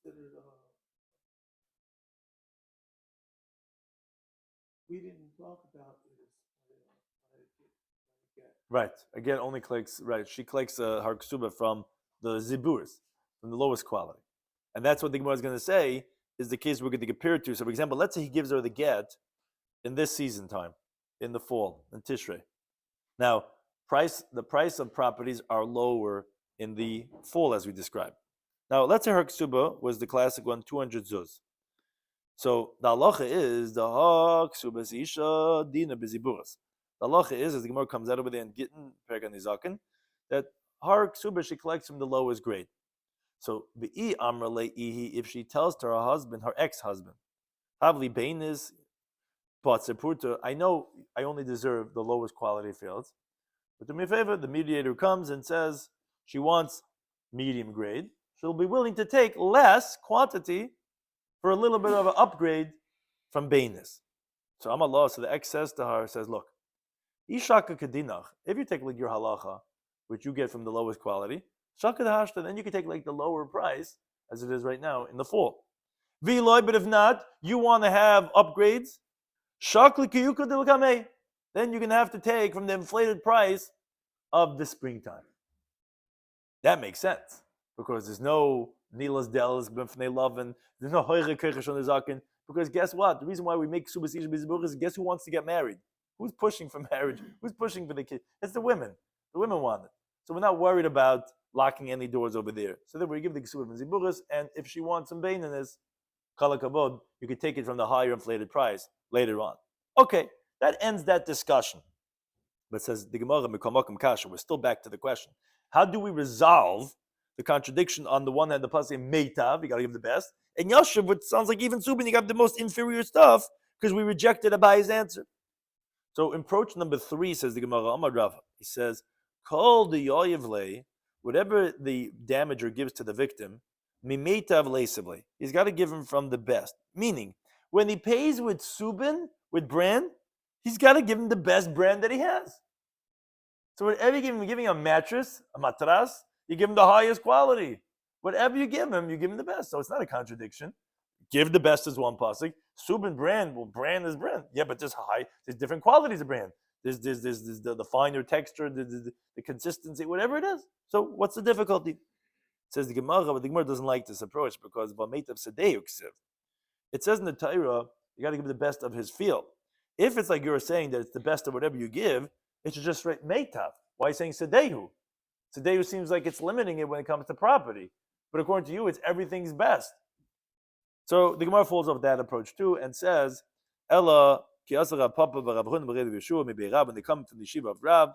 considered, we didn't talk about this. Right. Again, only collects, right. She collects her ksuba from the ziburas, from the lowest quality. And that's what the Gemara is going to say is the case we're going to compare it to. So, for example, let's say he gives her the get in this season time, in the fall, in Tishrei. Now, the price of properties are lower in the fall, as we described. Now, let's say her ksuba was the classic one, 200 zuz. So, the halacha is the ksuba isha dina beziburas. The halacha is, as the Gemara comes out over there in Gittin, Pergan Nizakin, that her ksuba she collects from the lowest grade. So, be'i amra le'ihi, if she tells to her husband, her ex-husband, havli bainis, But Sepurta, I know I only deserve the lowest quality fields. But do me a favor, the mediator comes and says she wants medium grade. She'll be willing to take less quantity for a little bit of an upgrade from Bainis. So Amallah, so the ex says to her, says, look, Ishaka Kadinach, if you take like your halacha, which you get from the lowest quality, Shaka Hashta, then you can take like the lower price, as it is right now, in the fall. V'loy, but if not, you want to have upgrades, Shakli Kiyuka Dilkame, then you're going to have to take from the inflated price of the springtime. That makes sense, because there's no Nilas Delis, B'fnei Lovin, there's no Hoyre Kirchish on the Zakin, because guess what? The reason why we make Subas Ish Bizbuch is guess who wants to get married? Who's pushing for marriage? Who's pushing for the kid? It's the women. The women want it. So we're not worried about locking any doors over there. So then we give the Ksubah and Ziburis, and if she wants some Bainanis, Kalakabod, you could take it from the higher inflated price later on. Okay, that ends that discussion. But says the Gemara Mikomakim Kasha, we're still back to the question. How do we resolve the contradiction on the one hand, the pasuk Meitav, you gotta give the best, and Yashav, which sounds like even Subin, you got the most inferior stuff, because we rejected Abayi's answer. So approach number 3 says the Gemara Amar Rava. He says, Kol the Yoyevle, whatever the damager gives to the victim, Mimeitav Leisavle. He's got to give him from the best. Meaning, when he pays with Subin, with brand, he's got to give him the best brand that he has. So whatever you give him, you're giving a mattress, a matras, you give him the highest quality. Whatever you give him the best. So it's not a contradiction. Give the best as one pasuk. Subin brand, well, brand is brand. Yeah, but there's different qualities of brand. There's the finer texture, the consistency, whatever it is. So what's the difficulty? It says the Gemara, but the Gemara doesn't like this approach because it says in the Torah, you got to give the best of his field. If it's like you're saying that it's the best of whatever you give, it should just write meitav. Why are you saying sedehu? Sedehu seems like it's limiting it when it comes to property. But according to you, it's everything's best. So the Gemara falls off that approach too and says, Ella, ki asara papa v'rabchun v'redu Yeshua maybe Rab, when they come from the Shiva of Rab,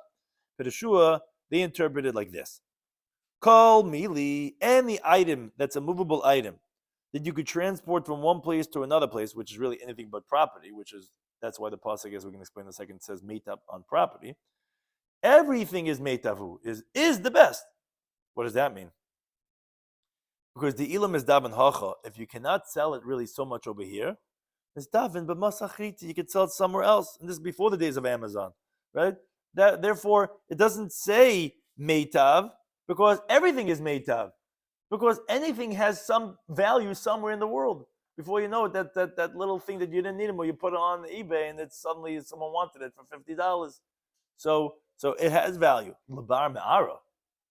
but Yeshua, they interpret it like this. Kol mili, any item that's a movable item that you could transport from one place to another place, which is really anything but property, that's why the pasuk, as we can explain in a second, says meitav on property. Everything is meitavu, is the best. What does that mean? Because the ilam is daven hacha. If you cannot sell it really so much over here, it's daven b'masachriti. You could sell it somewhere else, and this is before the days of Amazon, right? Therefore, it doesn't say meitav because everything is meitav. Because anything has some value somewhere in the world. Before you know it, that little thing that you didn't need anymore, you put it on eBay, and it's suddenly someone wanted it for $50. So it has value. Labar me'ara,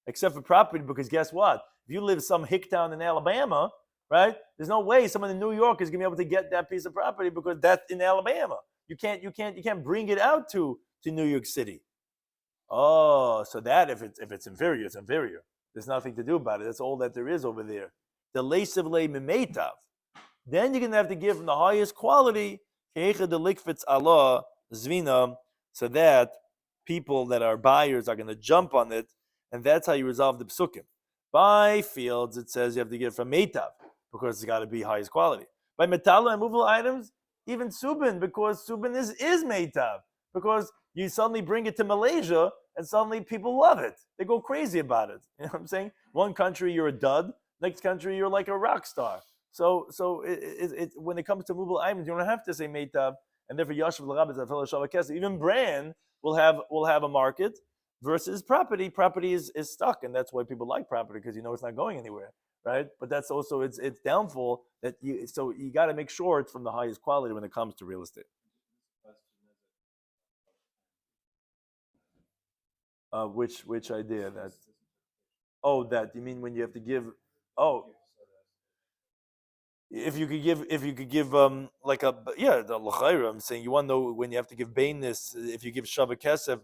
except for property, because guess what? If you live some hick town in Alabama, right? There's no way someone in New York is going to be able to get that piece of property because that's in Alabama. You can't bring it out to New York City. Oh, so that if it's inferior, it's inferior. There's nothing to do about it. That's all that there is over there. The leisav le mimeitav. Then you're going to have to give from the highest quality, Allah zvina, so that people that are buyers are going to jump on it, and that's how you resolve the psukim. By fields, it says you have to give from meitav, because it's got to be highest quality. By metal and movable items, even subin, because subin is meitav, because you suddenly bring it to Malaysia, and suddenly people love it. They go crazy about it. You know what I'm saying? One country, you're a dud. Next country, you're like a rock star. So when it comes to movable items, you don't have to say meitav, and therefore Yashav l'Rabbi Zafel Shavakes. Even brand will have a market versus property. Property is stuck, and that's why people like property, because you know it's not going anywhere, right? But that's also its downfall. You got to make sure it's from the highest quality when it comes to real estate. Which idea? That you mean when you have to give? Oh. If you could give the l'chayra, I'm saying you want to know when you have to give bainis. If you give shava kesef,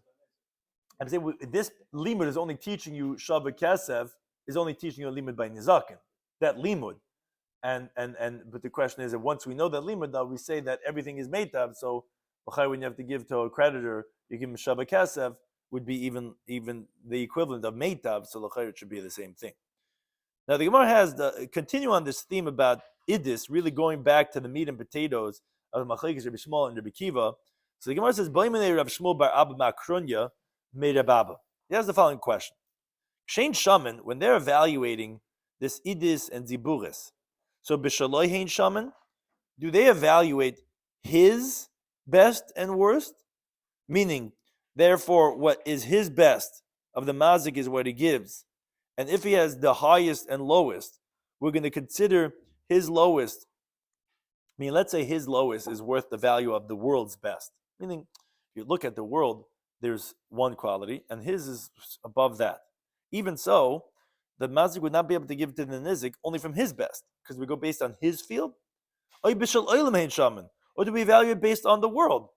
I'm saying this limud is only teaching you shava kesef is only teaching you a limud by nizakin. That limud, and but the question is that once we know that limud, now we say that everything is meitav. So l'chayra, when you have to give to a creditor, you give him shava kesef would be even the equivalent of meitav. So l'chayra, it should be the same thing. Now the Gemara has continue on this theme about idis, really going back to the meat and potatoes of Machlekes Rabbi Shmuel and Rabbi Kiva. So the Gemara says, "Ba'imene Rabbi Shmuel bar Abba Makrunya made Rabba." He has the following question: Shein Shaman, when they're evaluating this Idis and Ziburis, so B'Shaloi Hein Shaman, do they evaluate his best and worst? Meaning, therefore, what is his best of the mazik is what he gives. And if he has the highest and lowest, we're going to consider his lowest. I mean, let's say his lowest is worth the value of the world's best. Meaning, if you look at the world, there's one quality, and his is above that. Even so, the mazik would not be able to give to the nizik only from his best, because we go based on his field. Or do we evaluate based on the world?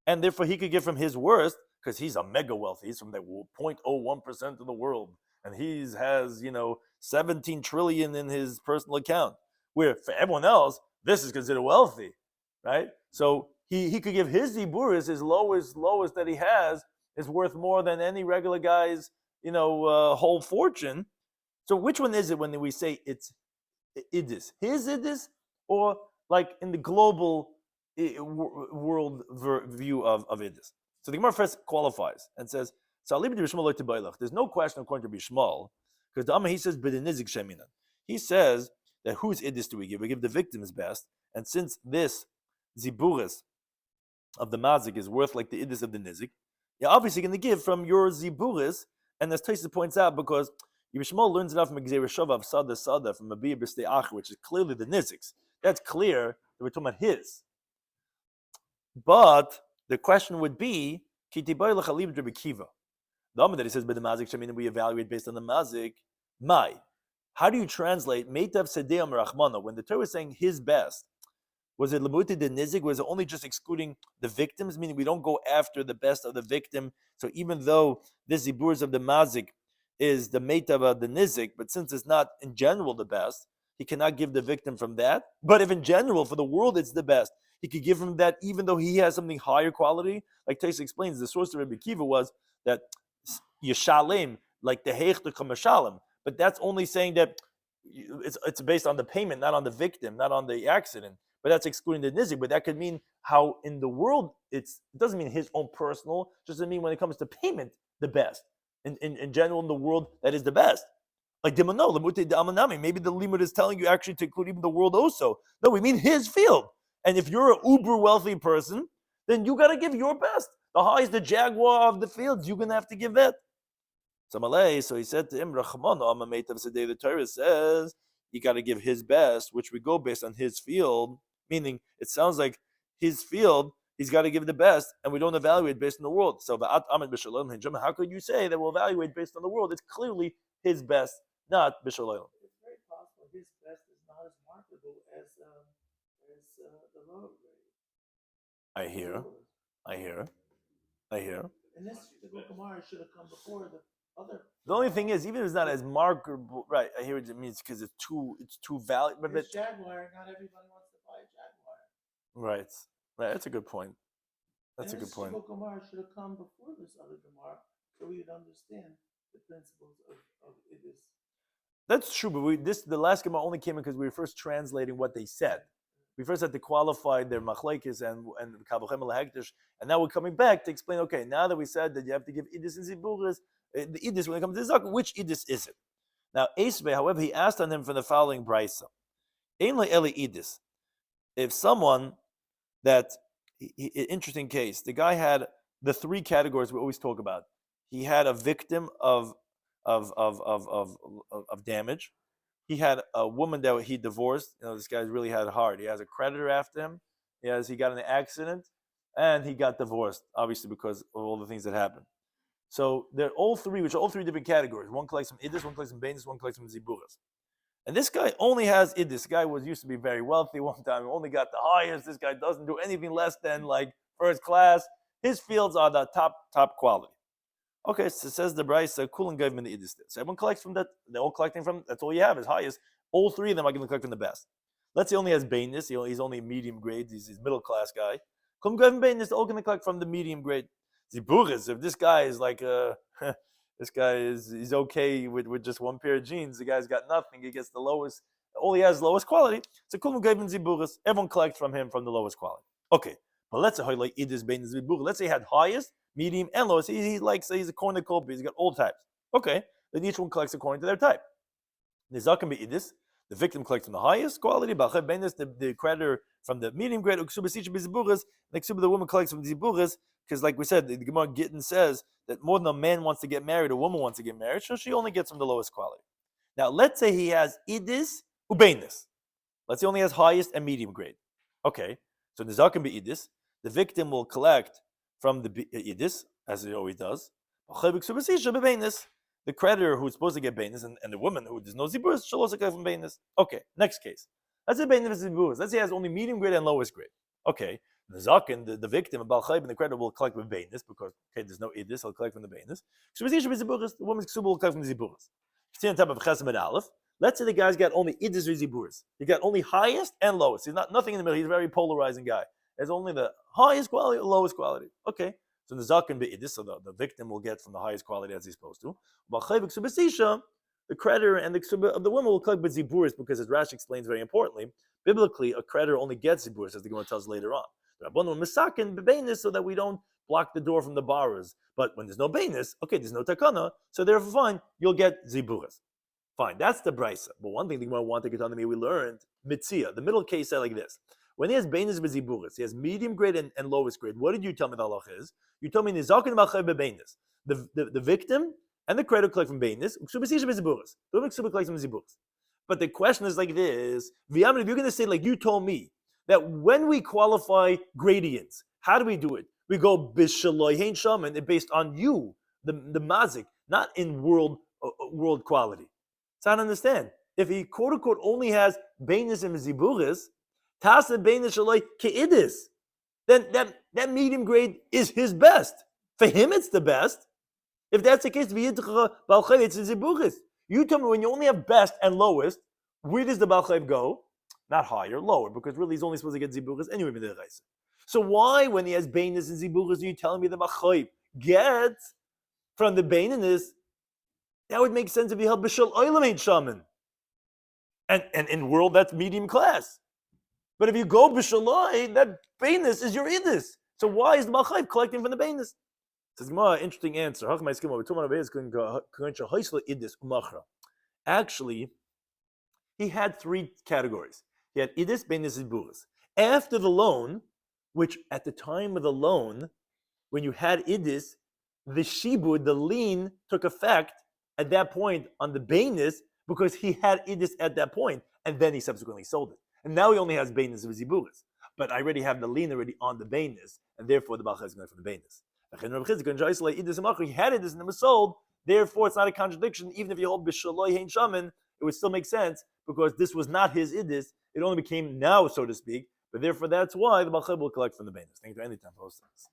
And therefore he could give from his worst, because he's a mega wealthy. He's from the 0.01% of the world. And he has, 17 trillion in his personal account. Where for everyone else, this is considered wealthy, right? So he could give his ziburis, his lowest that he has, is worth more than any regular guy's, whole fortune. So which one is it when we say it's idis? His idis, or like in the global world view of idis? So the Gemara first qualifies and says, there's no question according to Bishmal, because the Amma, he says, he says that whose idis do we give? We give the victim's best, and since this ziburis of the mazik is worth like the idis of the nizik, you're obviously going to give from your ziburis, and as Taisa points out, because Yishmael learns it out from a Gzeir of Sada from a Bia B'stei Ach, which is clearly the niziks. That's clear that we're talking about his. But the question would be, Kitibay L'chalib Rabbi Kiva. The Amud that he says by the mazik shemin, we evaluate based on the mazik. My, how do you translate Meitav Sedeam Rachmana when the Torah is saying his best? Was it Lamuti the Nizik? Was it only just excluding the victims? Meaning we don't go after the best of the victim. So even though this Ziburs of the Mazik is the Meitav of the Nizik, but since it's not in general the best, he cannot give the victim from that. But if in general, for the world, it's the best, he could give from that even though he has something higher quality. Like Taisa explains, the source of Rabbi Kiva was that Yeshalem, like the Heich to Kamashalem. But that's only saying that it's based on the payment, not on the victim, not on the accident. But that's excluding the nizik. But that could mean how in the world it doesn't mean his own personal. Just doesn't mean when it comes to payment the best. In general in the world that is the best. Like Dimano, Lamute Amanami. Maybe the limud is telling you actually to include even the world also. No, we mean his field. And if you're an uber wealthy person, then you got to give your best. The high is the jaguar of the fields. You're gonna have to give that. So he said to him, the Torah says you got to give his best, which we go based on his field. Meaning, it sounds like his field, he's got to give the best, and we don't evaluate based on the world. So, how could you say that we'll evaluate based on the world? It's clearly his best, not B'Shalom. It's very possible his best is not as marketable as the lower grade. I hear. And this the Gemara should have come before the other. The only thing is, even if it's not as marketable, right? I hear what it means because it's too valuable. But it's Jaguar, not everybody wants to buy a Jaguar. Right. That's a good point. That's a good point. This Gemara should have come before this other Gemara, so we would understand the principles of Idis. That's true, but the last Gemara only came in because we were first translating what they said. We first had to qualify their machlekes and kavochem lahektish, and now we're coming back to explain. Okay, now that we said that you have to give idis and ziburis, the idis when it comes to zakah, which idis is it? Now Esve, however, he asked on him for the following brisa: Ein eli idis. If someone interesting case, the guy had the three categories we always talk about. He had a victim of damage. He had a woman that he divorced. This guy's really had it hard. He has a creditor after him. He got in an accident, and he got divorced, obviously because of all the things that happened. So they're all three, which are all three different categories. One collects from idis, one collects from bainis, one collects from ziburas. And this guy only has idis. This guy used to be very wealthy one time. He only got the highest. This guy doesn't do anything less than like first class. His fields are the top quality. Okay, so it says the Brisa, Kulin gave him the idis. So everyone collects from that. They're all collecting from. That's all you have is highest. All three of them are going to collect from the best. Let's say he only has bainis. He's only medium grade. He's a middle class guy. Kulin gave him bainis. They're all going to collect from the medium grade. Ziburis. If this guy is like this guy he's okay with just one pair of jeans. The guy's got nothing. He gets the lowest all he has is lowest quality. So kulum gave him ziburas. Everyone collects from him from the lowest quality. Okay, but let's say like idis bein ziburas. Let's say he had highest, medium, and lowest. He like say he's a cornucopia. He's got all types. Okay, then each one collects according to their type. Nizakim be idis. The victim collects from the highest quality. The creditor from the medium grade. The woman collects from the ziburas because, like we said, the Gemara Gittin says that more than a man wants to get married, a woman wants to get married, so she only gets from the lowest quality. Now, let's say he has idis ubainis. Let's say he only has highest and medium grade. Okay, so nizakim be idis. The victim will collect from the idis as it always does. The creditor who's supposed to get bainis and the woman who does no ziburas shall also collect from bainis. Okay, next case. Let's say bainis ziburas. Let's say he has only medium grade and lowest grade. Okay, the zakin, the victim, Baal Chayb, and the creditor will collect with bainis because there's no idis. He'll collect from the bainis. The woman's ksuba will collect from the ziburas. See on top of Chesed Aleph. Let's say the guy's got only idis or ziburas. He got only highest and lowest. He's not nothing in the middle. He's a very polarizing guy. There's only the highest quality or lowest quality. Okay. So the zaken be idis, so the victim will get from the highest quality as he's supposed to. The creditor and the ksuba of the woman will collect with ziburas because, as Rashi explains very importantly, biblically a creditor only gets ziburas, as the Gemara tells later on. The Rabbanon misaken bebeinis so that we don't block the door from the borrowers. But when there's no beinis, okay, there's no takana, so therefore fine, you'll get ziburas. Fine, that's the brisa. But one thing the Gemara wanted to get on to me, we learned mitzia. The middle case said like this. When he has beinis v'ziburas, he has medium grade and lowest grade. What did you tell me the halach is? You told me nizakin b'chay b'beinis. The victim and the creditor collect from beinis. Ksubasisha v'ziburas. The woman ksuba collects from ziburas. But the question is like this: if you're going to say like you told me that when we qualify gradients, how do we do it? We go bishaloi hein shaman, based on you, the mazik, not in world quality. So I don't understand. If he quote unquote only has beinis and ziburas. Tasa beinis shaloi ke'idis. Then that medium grade is his best. For him, it's the best. If that's the case, it's ziburis. You tell me when you only have best and lowest, where does the balchayv go? Not higher, lower, because really he's only supposed to get ziburis anyway. So why, when he has beinis and ziburis, are you telling me the balchayv gets from the beinis? That would make sense if he held b'shal oilam ain't shaman. And in world, that's medium class. But if you go b'shaloi, that beinis is your idis. So why is the Malchayv collecting from the beinis? Says Gemara, interesting answer. Actually, he had three categories. He had idis, beinis, ziburas. After the loan, which at the time of the loan, when you had idis, the shibud, the lien, took effect at that point on the beinis because he had idis at that point, and then he subsequently sold it. And now he only has beinis with ziburas. But I already have the lien already on the beinis, and therefore the balchai is going from the beinis. He had it and it was sold, therefore it's not a contradiction. Even if you hold b'shaloi hein shaman, it would still make sense because this was not his idis. It only became now, so to speak. But therefore that's why the balchai will collect from the beinis. Thank you for any time for those things.